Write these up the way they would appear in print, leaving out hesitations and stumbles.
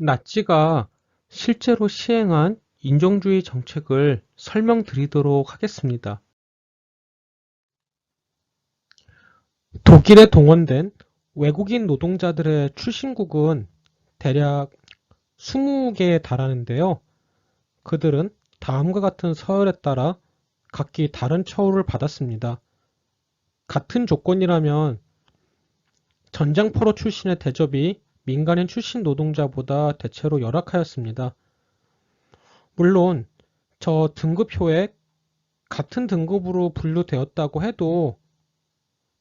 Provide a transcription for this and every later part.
나치가 실제로 시행한 인종주의 정책을 설명드리도록 하겠습니다. 독일에 동원된 외국인 노동자들의 출신국은 대략 20개에 달하는데요. 그들은 다음과 같은 서열에 따라 각기 다른 처우를 받았습니다. 같은 조건이라면 전장포로 출신의 대접이 민간인 출신 노동자보다 대체로 열악하였습니다. 물론 저 등급표에 같은 등급으로 분류되었다고 해도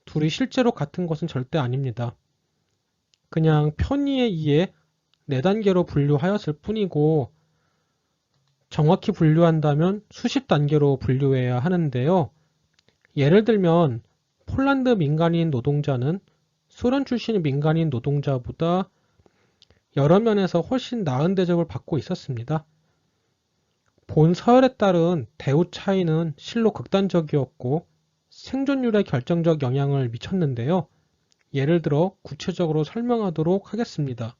둘이 실제로 같은 것은 절대 아닙니다. 그냥 편의에 의해 4단계로 분류하였을 뿐이고 정확히 분류한다면 수십 단계로 분류해야 하는데요. 예를 들면 폴란드 민간인 노동자는 소련 출신의 민간인 노동자보다 여러 면에서 훨씬 나은 대접을 받고 있었습니다. 본 서열에 따른 대우 차이는 실로 극단적이었고 생존율에 결정적 영향을 미쳤는데요. 예를 들어 구체적으로 설명하도록 하겠습니다.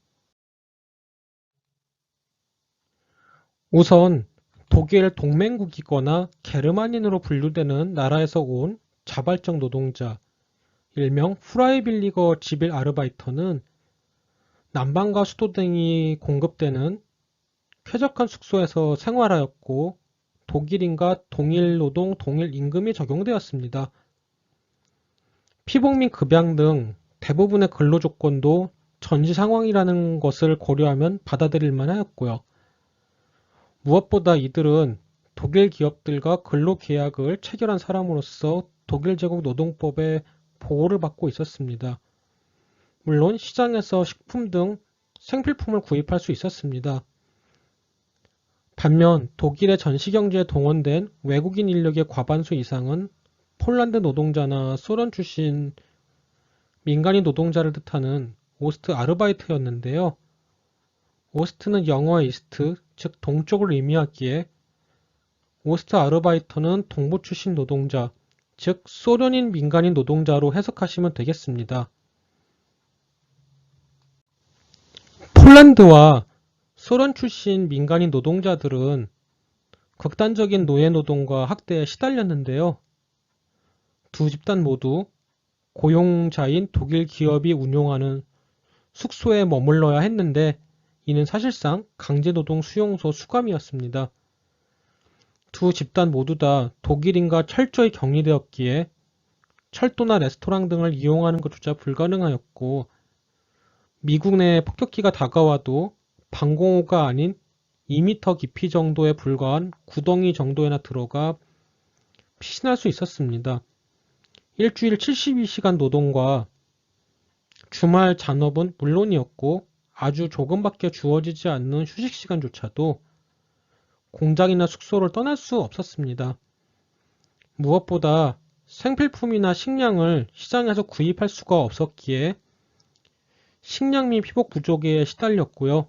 우선 독일 동맹국이거나 게르만인으로 분류되는 나라에서 온 자발적 노동자, 일명 프라이빌리거 지빌 아르바이터는 난방과 수도 등이 공급되는 쾌적한 숙소에서 생활하였고 독일인과 동일 노동, 동일 임금이 적용되었습니다. 피복 및 급양 등 대부분의 근로 조건도 전시 상황이라는 것을 고려하면 받아들일 만하였고요. 무엇보다 이들은 독일 기업들과 근로계약을 체결한 사람으로서 독일 제국 노동법의 보호를 받고 있었습니다. 물론 시장에서 식품 등 생필품을 구입할 수 있었습니다. 반면 독일의 전시경제에 동원된 외국인 인력의 과반수 이상은 폴란드 노동자나 소련 출신 민간인 노동자를 뜻하는 오스트 아르바이트였는데요. 오스트는 영어의 이스트, 즉 동쪽을 의미하기에 오스트 아르바이터는 동부 출신 노동자, 즉 소련인 민간인 노동자로 해석하시면 되겠습니다. 폴란드와 소련 출신 민간인 노동자들은 극단적인 노예노동과 학대에 시달렸는데요. 두 집단 모두 고용자인 독일 기업이 운용하는 숙소에 머물러야 했는데 이는 사실상 강제노동 수용소 수감이었습니다. 두 집단 모두 다 독일인과 철저히 격리되었기에 철도나 레스토랑 등을 이용하는 것조차 불가능하였고 미국 내 폭격기가 다가와도 방공호가 아닌 2m 깊이 정도에 불과한 구덩이 정도에나 들어가 피신할 수 있었습니다. 일주일 72시간 노동과 주말 잔업은 물론이었고 아주 조금밖에 주어지지 않는 휴식 시간조차도 공장이나 숙소를 떠날 수 없었습니다. 무엇보다 생필품이나 식량을 시장에서 구입할 수가 없었기에 식량 및 피복 부족에 시달렸고요.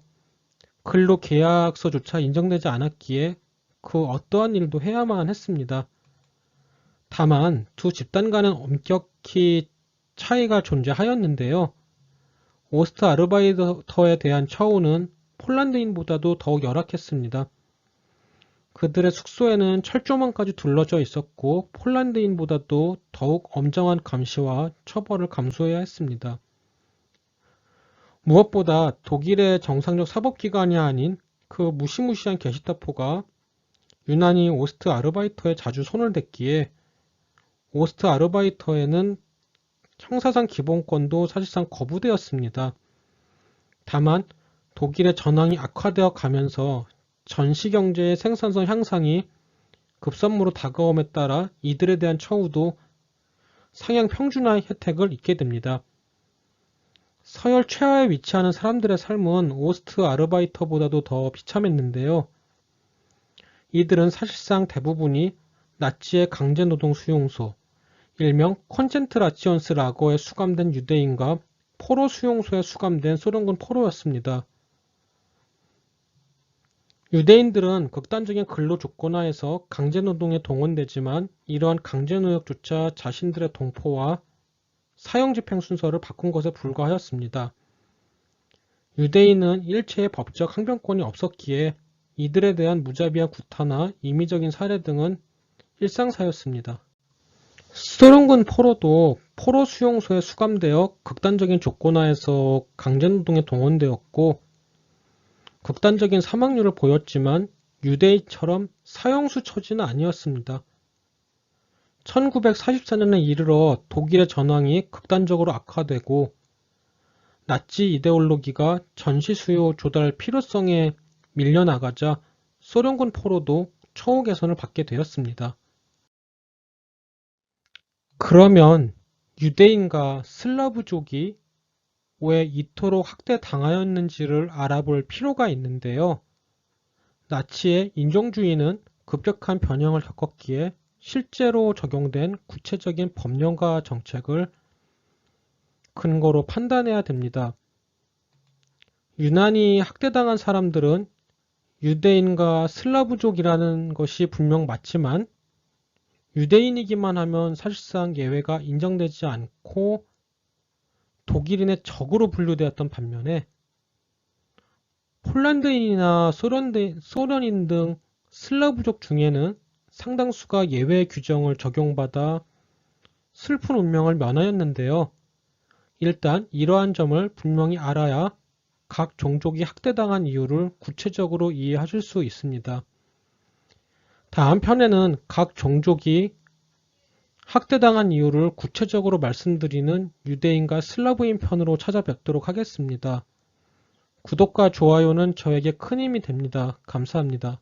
근로계약서조차 인정되지 않았기에 그 어떠한 일도 해야만 했습니다. 다만 두 집단 간은 엄격히 차이가 존재하였는데요. 오스트 아르바이터에 대한 처우는 폴란드인보다도 더욱 열악했습니다. 그들의 숙소에는 철조망까지 둘러져 있었고 폴란드인보다도 더욱 엄정한 감시와 처벌을 감수해야 했습니다. 무엇보다 독일의 정상적 사법기관이 아닌 그 무시무시한 게시타포가 유난히 오스트 아르바이터에 자주 손을 댔기에 오스트 아르바이터에는 형사상 기본권도 사실상 거부되었습니다. 다만 독일의 전황이 악화되어 가면서 전시경제의 생산성 향상이 급선무로 다가옴에 따라 이들에 대한 처우도 상향 평준화 혜택을 잊게 됩니다. 서열 최하에 위치하는 사람들의 삶은 오스트 아르바이터보다도 더 비참했는데요. 이들은 사실상 대부분이 나치의 강제노동 수용소, 일명 콘젠트라치언스 라거에 수감된 유대인과 포로 수용소에 수감된 소련군 포로였습니다. 유대인들은 극단적인 근로 조건 하에서 강제노동에 동원되지만 이러한 강제노역조차 자신들의 동포와 사형집행 순서를 바꾼 것에 불과하였습니다. 유대인은 일체의 법적 항변권이 없었기에 이들에 대한 무자비한 구타나 임의적인 살해 등은 일상사였습니다. 소련군 포로도 포로 수용소에 수감되어 극단적인 조건하에서 강제노동에 동원되었고 극단적인 사망률을 보였지만 유대인처럼 사형수 처지는 아니었습니다. 1944년에 이르러 독일의 전황이 극단적으로 악화되고 나치 이데올로기가 전시 수요 조달 필요성에 밀려나가자 소련군 포로도 처우 개선을 받게 되었습니다. 그러면 유대인과 슬라브족이 왜 이토록 학대당하였는지를 알아볼 필요가 있는데요. 나치의 인종주의는 급격한 변형을 겪었기에 실제로 적용된 구체적인 법령과 정책을 근거로 판단해야 됩니다. 유난히 학대당한 사람들은 유대인과 슬라브족이라는 것이 분명 맞지만 유대인이기만 하면 사실상 예외가 인정되지 않고 독일인의 적으로 분류되었던 반면에 폴란드인이나 소련인 등 슬라브족 중에는 상당수가 예외 규정을 적용받아 슬픈 운명을 면하였는데요. 일단 이러한 점을 분명히 알아야 각 종족이 학대당한 이유를 구체적으로 이해하실 수 있습니다. 다음 편에는 각 종족이 학대당한 이유를 구체적으로 말씀드리는 유대인과 슬라브인 편으로 찾아뵙도록 하겠습니다. 구독과 좋아요는 저에게 큰 힘이 됩니다. 감사합니다.